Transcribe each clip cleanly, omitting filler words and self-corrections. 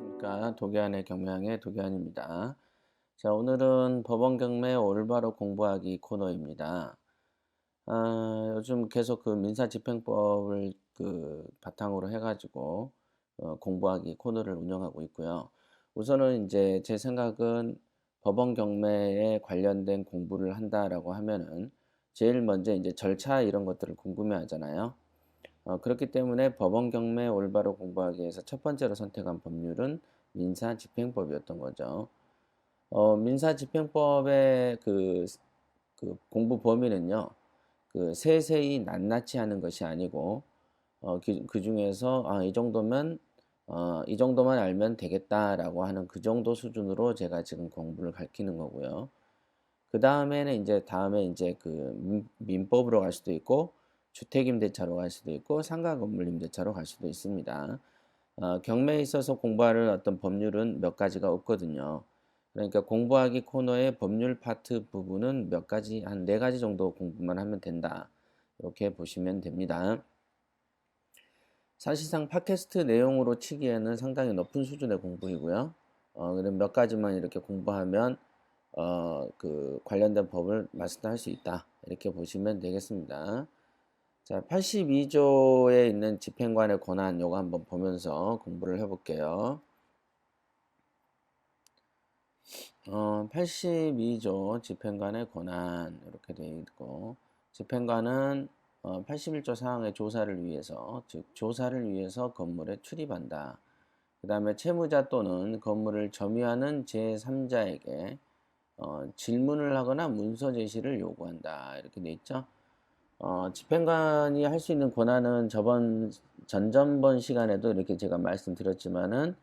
안녕하십니까. 도교안의 경매왕의 도교안입니다. 자, 오늘은 법원 경매 올바로 공부하기 코너입니다. 요즘 계속 그 민사집행법을 바탕으로 해가지고 공부하기 코너를 운영하고 있고요. 우선은 이제 제 생각은 법원 경매에 관련된 공부를 한다라고 하면은 제일 먼저 이제 절차 이런 것들을 궁금해 하잖아요. 그렇기 때문에 법원 경매 올바로 공부하기 위해서 첫 번째로 선택한 법률은 민사집행법이었던 거죠. 민사집행법의 그 공부 범위는요, 세세히 낱낱이 하는 것이 아니고, 그 중에서, 이 정도만 알면 되겠다라고 하는 그 정도 수준으로 제가 지금 공부를 가르치는 거고요. 다음에 이제 민법으로 갈 수도 있고, 주택임대차로 갈 수도 있고, 상가건물임대차로 갈 수도 있습니다. 경매에 있어서 공부하는 어떤 법률은 몇 가지가 없거든요. 그러니까 공부하기 코너의 법률 파트 부분은 몇 가지, 한 네 가지 정도 공부만 하면 된다. 이렇게 보시면 됩니다. 사실상 팟캐스트 내용으로 치기에는 상당히 높은 수준의 공부이고요. 그럼 몇 가지만 이렇게 공부하면 관련된 법을 마스터할 수 있다. 이렇게 보시면 되겠습니다. 자, 82조에 있는 집행관의 권한 요거 한번 보면서 공부를 해볼게요. 82조 집행관의 권한 이렇게 되어 있고, 집행관은 81조 사항의 조사를 위해서, 즉 조사를 위해서 건물에 출입한다. 그 다음에 채무자 또는 건물을 점유하는 제3자에게 질문을 하거나 문서 제시를 요구한다. 이렇게 돼 있죠. 집행관이 할 수 있는 권한은 전전번 시간에도 이렇게 제가 말씀드렸지만은,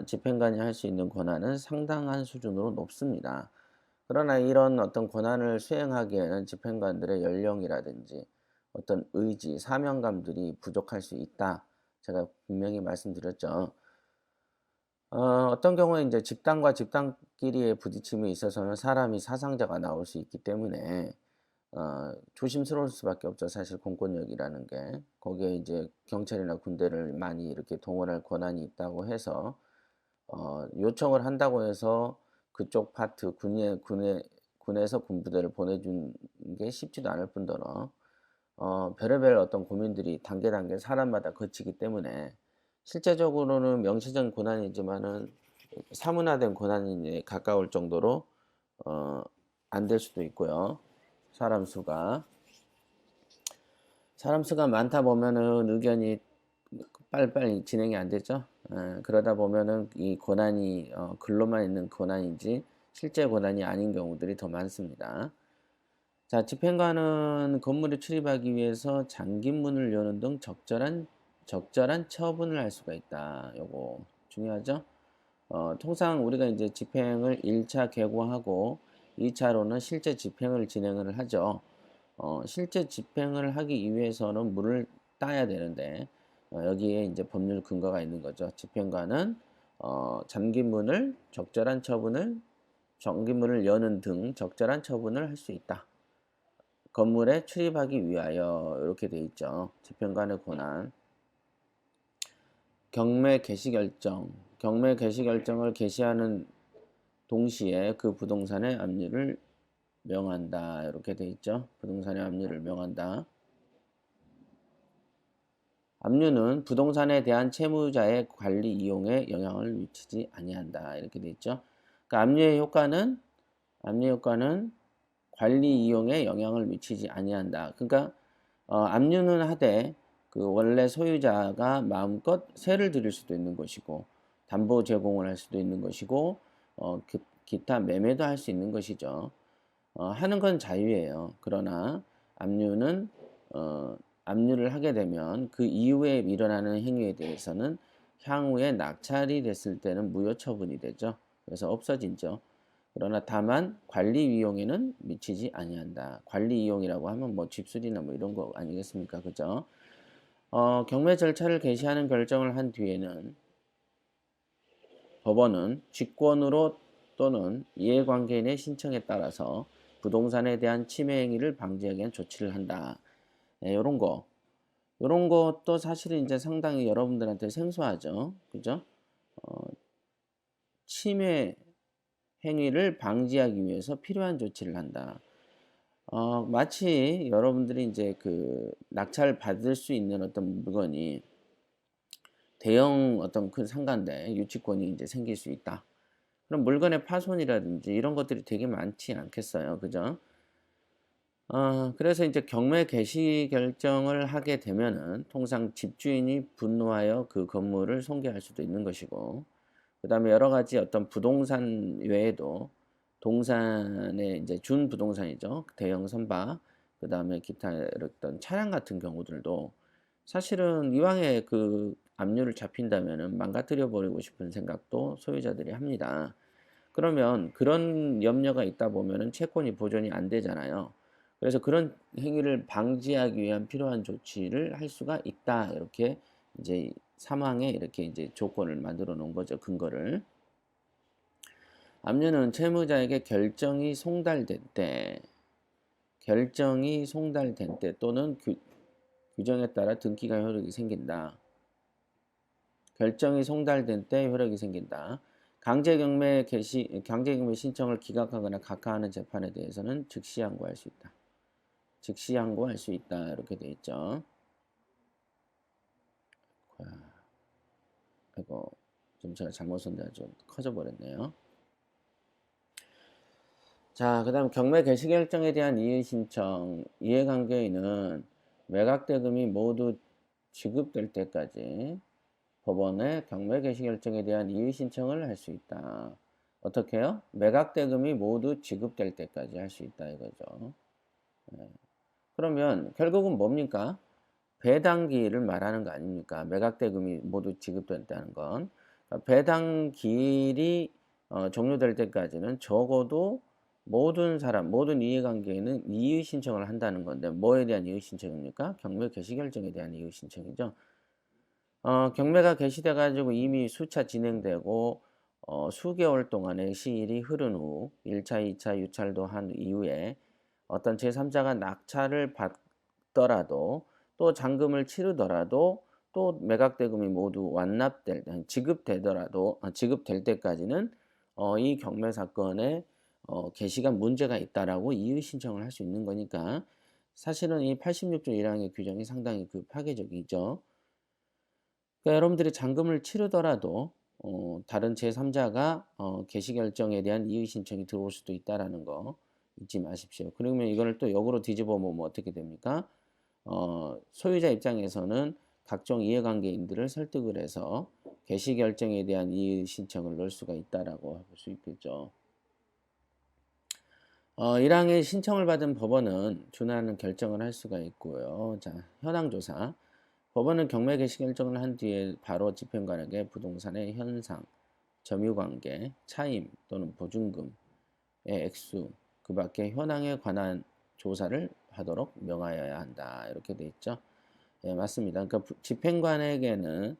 집행관이 할 수 있는 권한은 상당한 수준으로 높습니다. 그러나 이런 어떤 권한을 수행하기에는 집행관들의 연령이라든지 어떤 의지, 사명감들이 부족할 수 있다. 제가 분명히 말씀드렸죠. 어떤 경우에 이제 집단과 집단끼리의 부딪힘에 있어서는 사람이 사상자가 나올 수 있기 때문에 조심스러울 수밖에 없죠. 사실 공권력이라는 게. 거기에 이제 경찰이나 군대를 많이 이렇게 동원할 권한이 있다고 해서 요청을 한다고 해서 그쪽 파트 군에서 군부대를 보내준 게 쉽지도 않을 뿐더러 별의별 어떤 고민들이 단계 사람마다 거치기 때문에 실제적으로는 명시적인 권한이지만은 사문화된 권한에 가까울 정도로 안 될 수도 있고요. 사람 수가 많다 보면은 의견이 빨리빨리 진행이 안 되죠. 그러다 보면은 이 권한이 글로만 있는 권한이지 실제 권한이 아닌 경우들이 더 많습니다. 자, 집행관은 건물에 출입하기 위해서 잠긴 문을 여는 등 적절한 처분을 할 수가 있다. 요거 중요하죠. 통상 우리가 이제 집행을 1차 개고하고 2차로는 실제 집행을 진행을 하죠. 실제 집행을 하기 위해서는 문을 따야 되는데 여기에 이제 법률 근거가 있는 거죠. 집행관은 잠긴 문을 여는 등 적절한 처분을 할 수 있다. 건물에 출입하기 위하여 이렇게 돼 있죠. 집행관의 권한. 경매 개시 결정을 개시하는 동시에 그 부동산의 압류를 명한다. 이렇게 돼 있죠. 부동산의 압류를 명한다. 압류는 부동산에 대한 채무자의 관리 이용에 영향을 미치지 아니한다. 이렇게 돼 있죠. 그러니까 압류 효과는 관리 이용에 영향을 미치지 아니한다. 그러니까 압류는 하되 그 원래 소유자가 마음껏 세를 들일 수도 있는 것이고 담보 제공을 할 수도 있는 것이고 기타 매매도 할 수 있는 것이죠. 하는 건 자유예요. 그러나 압류는 압류를 하게 되면 그 이후에 일어나는 행위에 대해서는 향후에 낙찰이 됐을 때는 무효 처분이 되죠. 그래서 없어지죠. 그러나 다만 관리 이용에는 미치지 아니한다. 관리 이용이라고 하면 뭐 집수리나 뭐 이런 거 아니겠습니까? 그죠? 경매 절차를 개시하는 결정을 한 뒤에는 법원은 직권으로 또는 이해관계인의 신청에 따라서 부동산에 대한 침해 행위를 방지하기 위한 조치를 한다. 네, 요런 것도 사실은 이제 상당히 여러분들한테 생소하죠. 그죠? 어, 침해 행위를 방지하기 위해서 필요한 조치를 한다. 마치 여러분들이 이제 그 낙찰 받을 수 있는 어떤 물건이 대형 어떤 큰 상가인데 유치권이 이제 생길 수 있다. 그럼 물건의 파손이라든지 이런 것들이 되게 많지 않겠어요. 그죠? 그래서 이제 경매 개시 결정을 하게 되면은 통상 집주인이 분노하여 그 건물을 손괴할 수도 있는 것이고, 그다음에 여러 가지 어떤 부동산 외에도 동산의 이제 준부동산이죠. 대형 선박, 그다음에 기타 어떤 차량 같은 경우들도 사실은 이왕에 그 압류를 잡힌다면은 망가뜨려 버리고 싶은 생각도 소유자들이 합니다. 그러면 그런 염려가 있다 보면은 채권이 보존이 안 되잖아요. 그래서 그런 행위를 방지하기 위한 필요한 조치를 할 수가 있다. 이렇게 이제 사망에 이렇게 이제 조건을 만들어 놓은 거죠. 근거를. 압류는 채무자에게 결정이 송달된 때 또는 규정에 따라 등기가 효력이 생긴다. 결정이 송달된 때 효력이 생긴다. 강제경매 신청을 기각하거나 각하하는 재판에 대해서는 즉시 항고할 수 있다. 즉시 항고할 수 있다. 이렇게 돼 있죠. 이거 좀 제가 잘못 썼는데 좀 커져 버렸네요. 자, 그다음 경매 개시 결정에 대한 이의 신청. 이해관계인은 매각 대금이 모두 지급될 때까지 법원에 경매 개시 결정에 대한 이의 신청을 할 수 있다. 어떻게 해요? 매각 대금이 모두 지급될 때까지 할 수 있다 이거죠. 네. 그러면 결국은 뭡니까? 배당기일을 말하는 거 아닙니까? 매각 대금이 모두 지급된다는 건. 그러니까 배당기일이 종료될 때까지는 적어도 모든 이해관계인은 이의 신청을 한다는 건데 뭐에 대한 이의 신청입니까? 경매 개시 결정에 대한 이의 신청이죠. 경매가 개시돼 가지고 이미 수차 진행되고 수개월 동안의 시일이 흐른 후 1차, 2차 유찰도 한 이후에 어떤 제3자가 낙찰을 받더라도 또 잔금을 치르더라도 또 매각 대금이 모두 지급될 때까지는 이 경매 사건에 개시가 문제가 있다라고 이의 신청을 할 수 있는 거니까 사실은 이 86조 1항의 규정이 상당히 그 파괴적이죠. 그러니까 여러분들이 잔금을 치르더라도 다른 제3자가 개시 결정에 대한 이의 신청이 들어올 수도 있다라는 거 잊지 마십시오. 그러면 이거를 또 역으로 뒤집어 보면 어떻게 됩니까? 소유자 입장에서는 각종 이해관계인들을 설득을 해서 개시 결정에 대한 이의 신청을 넣을 수가 있다라고 볼 수 있겠죠. 1항의 신청을 받은 법원은 준하는 결정을 할 수가 있고요. 자, 현황조사. 법원은 경매 개시 결정을 한 뒤에 바로 집행관에게 부동산의 현상, 점유관계, 차임 또는 보증금의 액수, 그 밖에 현황에 관한 조사를 하도록 명하여야 한다. 이렇게 돼 있죠. 예, 맞습니다. 그러니까 집행관에게는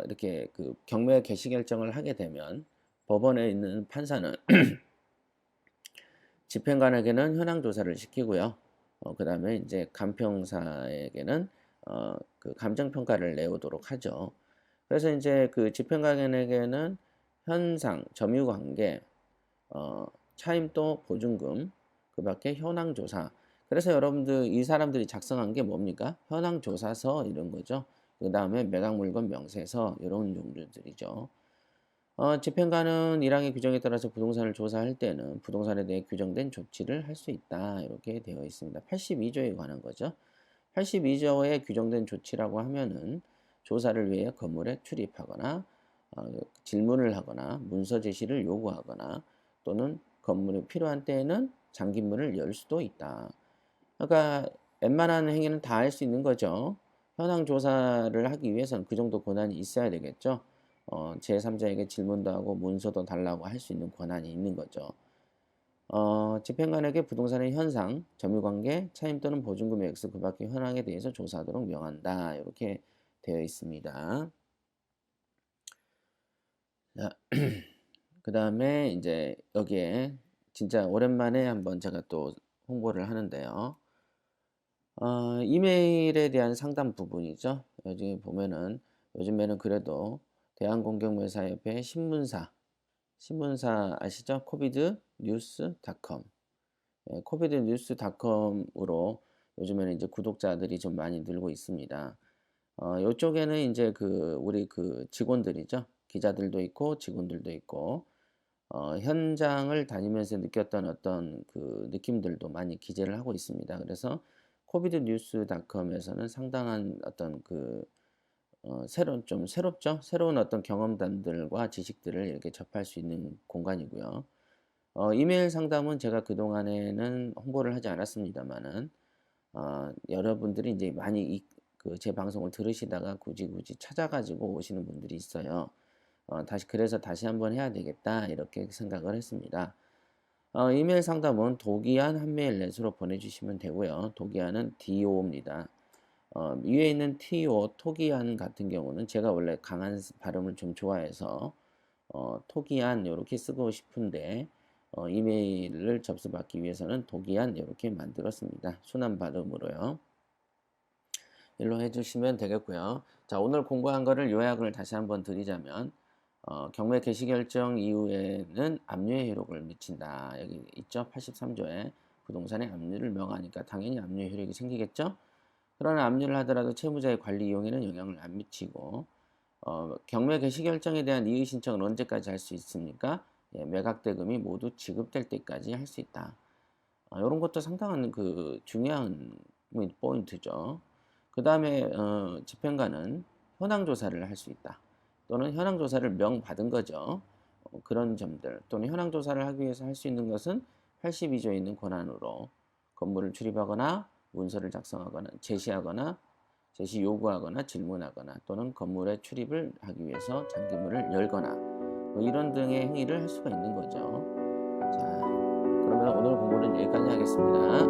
이렇게 그 경매 개시 결정을 하게 되면 법원에 있는 판사는 집행관에게는 현황 조사를 시키고요. 그다음에 이제 감평사에게는 그 감정 평가를 내오도록 하죠. 그래서 이제 그 집행관에게는 현상, 점유 관계, 차임도 보증금, 그밖에 현황 조사. 그래서 여러분들 이 사람들이 작성한 게 뭡니까? 현황 조사서 이런 거죠. 그다음에 매각 물건 명세서 이런 종류들이죠. 집행관은 1항의 규정에 따라서 부동산을 조사할 때는 부동산에 대해 규정된 조치를 할 수 있다. 이렇게 되어 있습니다. 82조에 관한 거죠. 82조에 규정된 조치라고 하면은 조사를 위해 건물에 출입하거나 질문을 하거나 문서 제시를 요구하거나 또는 건물이 필요한 때에는 잠긴문을 열 수도 있다. 그러니까 웬만한 행위는 다 할 수 있는 거죠. 현황 조사를 하기 위해서는 그 정도 권한이 있어야 되겠죠. 제3자에게 질문도 하고 문서도 달라고 할 수 있는 권한이 있는 거죠. 집행관에게 부동산의 현상, 점유관계, 차임 또는 보증금의 액수 그 밖의 현황에 대해서 조사하도록 명한다. 이렇게 되어 있습니다. 자, 그 다음에 이제 여기에 진짜 오랜만에 한번 제가 또 홍보를 하는데요. 이메일에 대한 상담 부분이죠. 요즘 보면은 요즘에는 그래도 대한공경매사협회 신문사 아시죠? covidnews.com. covidnews.com으로 요즘에는 이제 구독자들이 좀 많이 늘고 있습니다. 요쪽에는 이제 우리 직원들이죠. 기자들도 있고 직원들도 있고 현장을 다니면서 느꼈던 어떤 느낌들도 많이 기재를 하고 있습니다. 그래서 covidnews.com에서는 상당한 어떤 좀 새롭죠? 새로운 어떤 경험담들과 지식들을 이렇게 접할 수 있는 공간이고요. 이메일 상담은 제가 그동안에는 홍보를 하지 않았습니다만은, 여러분들이 이제 많이 제 방송을 들으시다가 굳이 찾아가지고 오시는 분들이 있어요. 그래서 다시 한번 해야 되겠다, 이렇게 생각을 했습니다. 이메일 상담은 도기안 한메일넷으로 보내주시면 되고요. 도기안은 DO입니다. 위에 있는 TO, 토기안 같은 경우는 제가 원래 강한 발음을 좀 좋아해서 토기안 이렇게 쓰고 싶은데 이메일을 접수받기 위해서는 도기안 이렇게 만들었습니다. 순한 발음으로요. 일로 해주시면 되겠고요. 자, 오늘 공부한 거를 요약을 다시 한번 드리자면 경매 개시 결정 이후에는 압류의 효력을 미친다. 여기 있죠? 83조에 부동산의 압류를 명하니까 당연히 압류의 효력이 생기겠죠? 그러나 압류를 하더라도 채무자의 관리 이용에는 영향을 안 미치고 경매 개시 결정에 대한 이의 신청은 언제까지 할 수 있습니까? 예, 매각 대금이 모두 지급될 때까지 할 수 있다. 이런 것도 상당한 중요한 포인트죠. 그 다음에 집행관은 현황 조사를 할 수 있다. 또는 현황 조사를 명받은 거죠. 그런 점들 또는 현황 조사를 하기 위해서 할 수 있는 것은 82조에 있는 권한으로 건물을 출입하거나 문서를 작성하거나 제시 요구하거나 질문하거나 또는 건물에 출입을 하기 위해서 잔기물을 열거나 이런 등의 행위를 할 수가 있는 거죠. 자, 그러면 오늘 공부는 여기까지 하겠습니다.